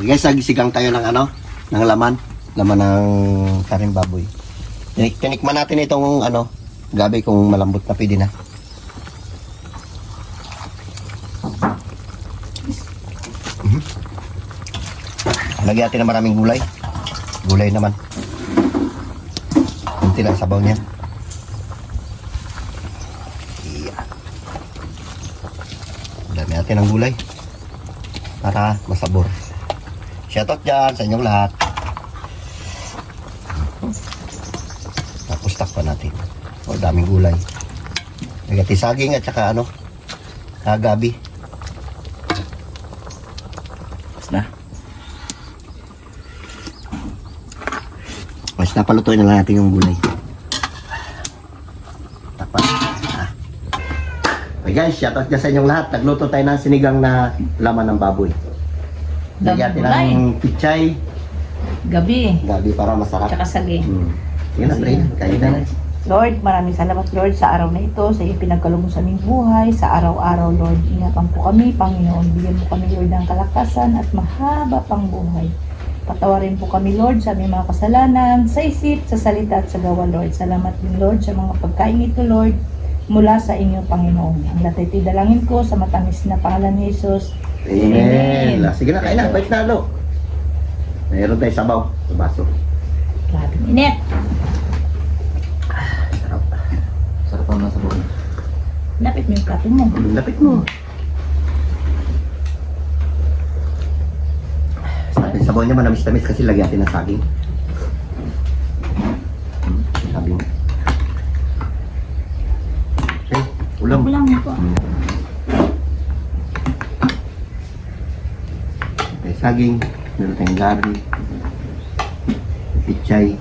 Guys, nagsigang tayo ng ano, ng laman ng karing baboy. Tinikman natin itong ano, gabi kung malambot na pwede na. Lagyan natin ng maraming gulay. Gulay naman. Kunti lang sabaw niya. Yeah. Dami natin ng gulay para masabor. Shoutout dyan sa inyong lahat. Tapos takpan natin. O, daming gulay. Lagyan saging at saka ano, gabi. Tapos na. Mas napalutuin na lang natin yung gulay. Takpan. Okay guys, shoutout dyan sa inyong lahat. Nagluto tayo ng sinigang na laman ng baboy. Lagyan natin ng pichay. Gabi. Gabi para masarap. Tsaka saging. Sige na, pray. Kain na. Lord, maraming salamat Lord sa araw na ito, sa iyong pinagkaloob sa aming buhay, sa araw-araw Lord. Ingatan po kami, Panginoon. Bigyan mo kami Lord ng kalakasan at mahaba pang buhay. Patawarin po kami Lord sa aming mga kasalanan, sa isip, sa salita at sa gawa Lord. Salamat din Lord sa mga pagkain ito Lord, mula sa inyo Panginoon. Ang latay dalangin ko sa matamis na pangalan ni Jesus. Amen. Sige na, kain na. Bait na, lo. Mayroon tayo sabaw sa baso. Grabe init. Sarap. Sarap ang nasa buhay. Lapit mo yung plato mo. Lapit mo. Yung sabaw niya manamis-tamis kasi lagyan natin ng saging. Sabi mo. Okay, ulam. Ulam mo po. Okay, saging. Meron tayong gari. Pichay.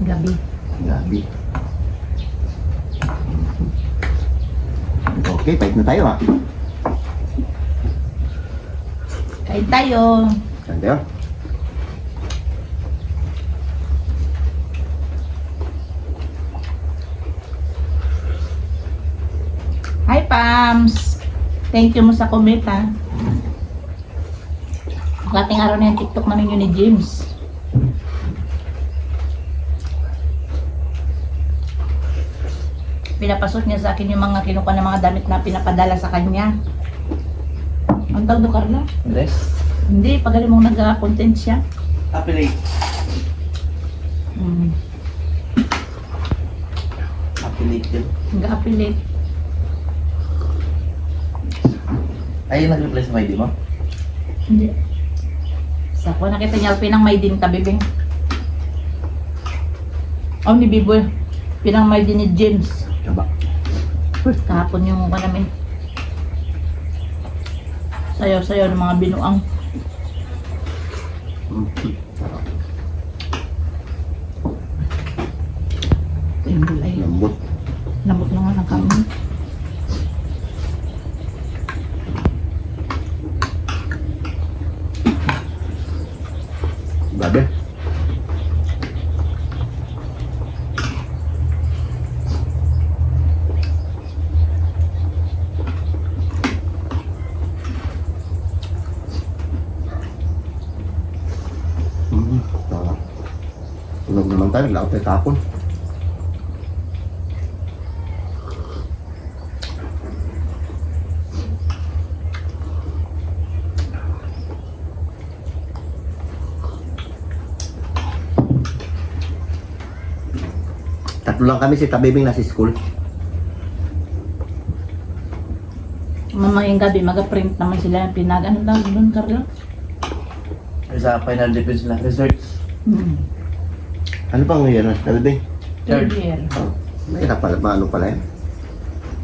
Gabi. Gabi. Okay, pahit na tayo ha. Kain tayo. Saan tayo? Hi Pams! Thank you mo sa comment ha. Lating araw na yung TikTok namin yun ni James. Pinapasok niya sa akin yung mga kinuha ng mga damit na pinapadala sa kanya. Ang tawag do Carla? Dress? Hindi, pagaling mong nag-content siya. Appellate. Hmm. Appellate yun. Nag-affiliate. Ay, yung nag-reply sa ID mo? Hindi. Sa ko nakita niya pinang may din tabibing. Oh, ni Biboy. Pinang may din ni James. Diba? Kahapon yung namin. Sayaw-sayaw ng mga binuang. Sarap. Ito yung gulay. Lambot. Lambot na nga ng kanin. Gabi. Sarap. Tulog naman tayo, laot tayo tapon. Tatlo lang kami si Tabibing nasa school. Mamayang gabi, mag-print naman sila yung pinag. Ano tawag doon, Carla? Sa final defense na research. Ano pang ngayon, Tabibing? Third year. Oh, mahirap pala, ano pala yan?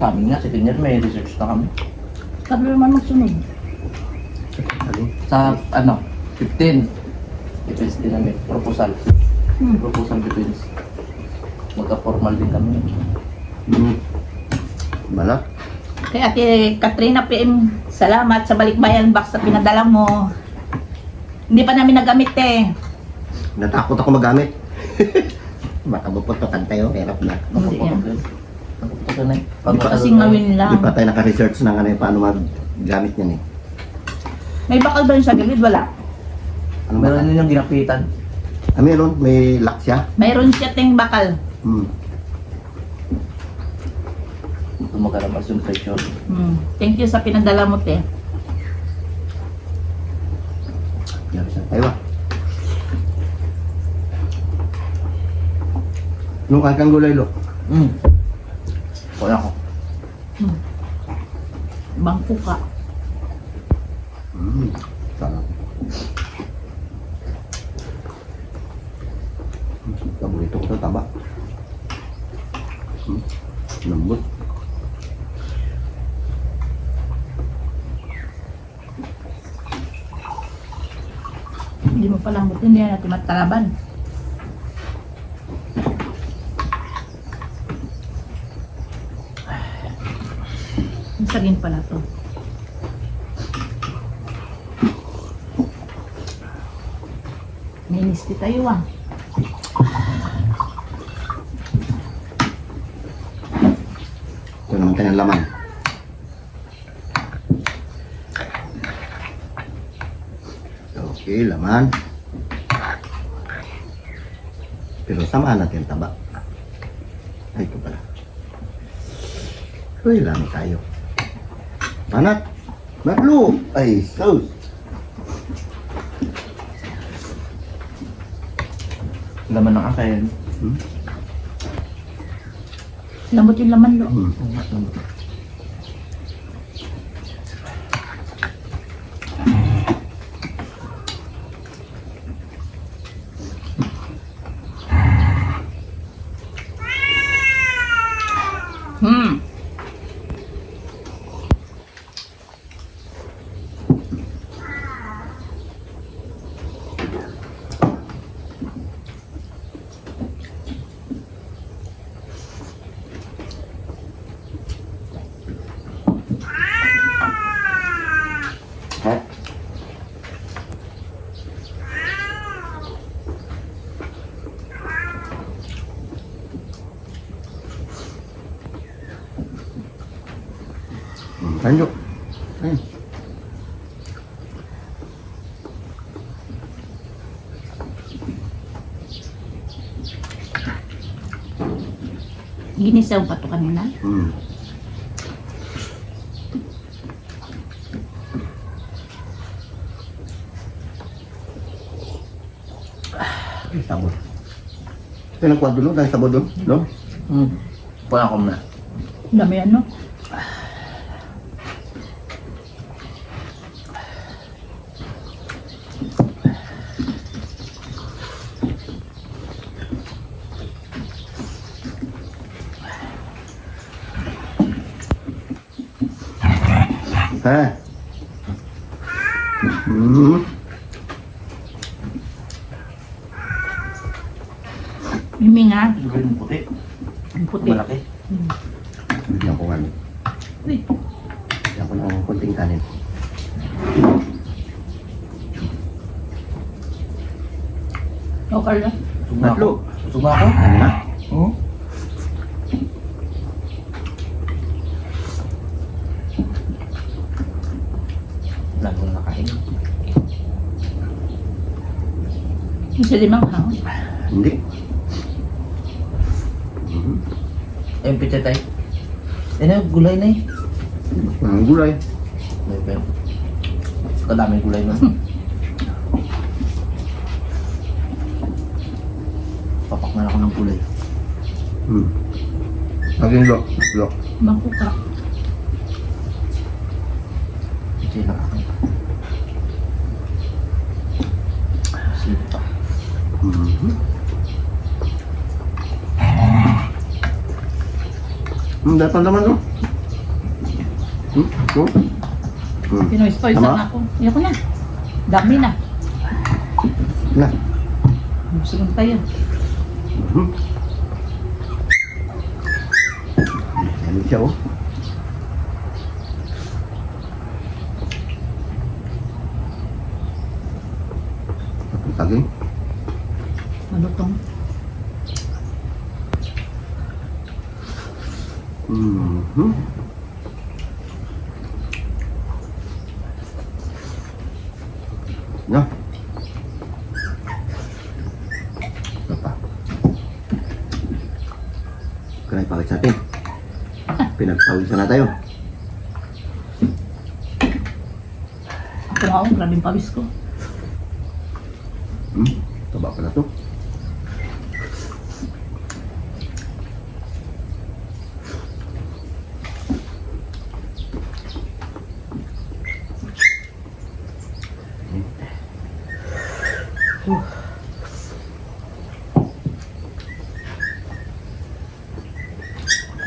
Kami nga, si Tinyer, may research na kami. Sabi naman magsunod. Ano? Sa, 15. Defense din namin. Proposal. Proposal defense. Magka-formal din kami. Malak? Kay Ate Katrina PM, salamat sa balikbayan box sa pinadala mo. Hindi pa namin nagamit eh. Natakot ako magamit. Baka maputokan tayo, hirap na. Hindi yan. Napupusan na eh. Kasi ngawin lang. Hindi pa tayo naka-research ng ano, paano maggamit niyan eh. May bakal ba yun sa gilid? Wala. Ano Meron bakal? din yung ginapitan. Ah, meron. May lock siya. Mayroon siya ting bakal. Hmm. Tumagalabas yung pressure. Thank you sa pinadala mo, te. Yan siya. Aywa. Yung kakang gulay, lo. Kaya ko. Bangko ka. Sarap. Paborito ko ito, taba. Lambot. Hindi mo palang buti, hindi natin matalaban. Ang saging pala to. May misti tayo ah. Ito naman kanyang laman. Okay, laman. Pero samahan natin ang taba. Ay, ito pala. Uy, lami tayo. Manat! Matlo! Ay, sauce! Laman ng akin. Lambot yung laman lo. Ha? Lanjut. Ginisaw pa to kanina. Sabon. Ito yung kwadro, no? Dahil sabon doon, no? Kaya ko na. Dami ano. Ha? Mimi nga. Yung puti. Ang puti. Malaki. Bigyan ko nga. Uy. Bigyan ko ng konting kanin. O, Carla. Sugma ako. Matlo. Sugma ako. Ano na? Oo. Lalo na nakain. Yung sa limang ha. Hindi. Ayun, pizza tayo. Ayun, gulay na eh. Ang gulay. May pero. Kadaming gulay nun. Papak na ako ng gulay. Laging lo. Lo. Bangko ka. Pizza lang ako. Sipa. Dapat naman lo. Ito. Pinoy spoil Tama? na ako. Ayoko na. Dami na. Na. Sige tayo. Ano siya, oh. Saging. Malutong. Ya. Ayan, pawis natin. Pinagpawisan na tayo. Ako nga, grabing pawis ko. Taba pala to.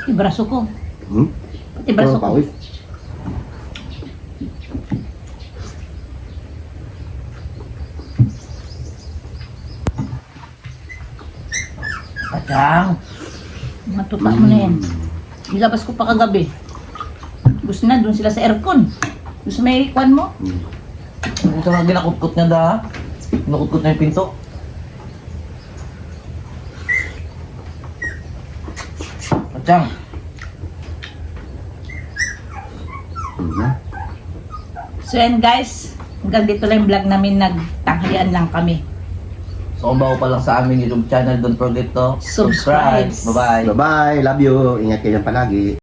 Pati braso ko. Pati braso ko. Pawis. Patang. Matutak mo na yan. Ilabas ko pa kagabi. Gusto na, doon sila sa aircon. Gusto may kwan mo? Ito nga ginakutkot niya da. Ginakutkot na yung pinto. Atchang. So yan guys, hanggang dito lang yung vlog namin, nagtanghalian lang kami. So kung bago pa lang sa aming YouTube channel, don't forget to Subscribe. Bye-bye. Bye-bye. Love you. Ingat kayo palagi.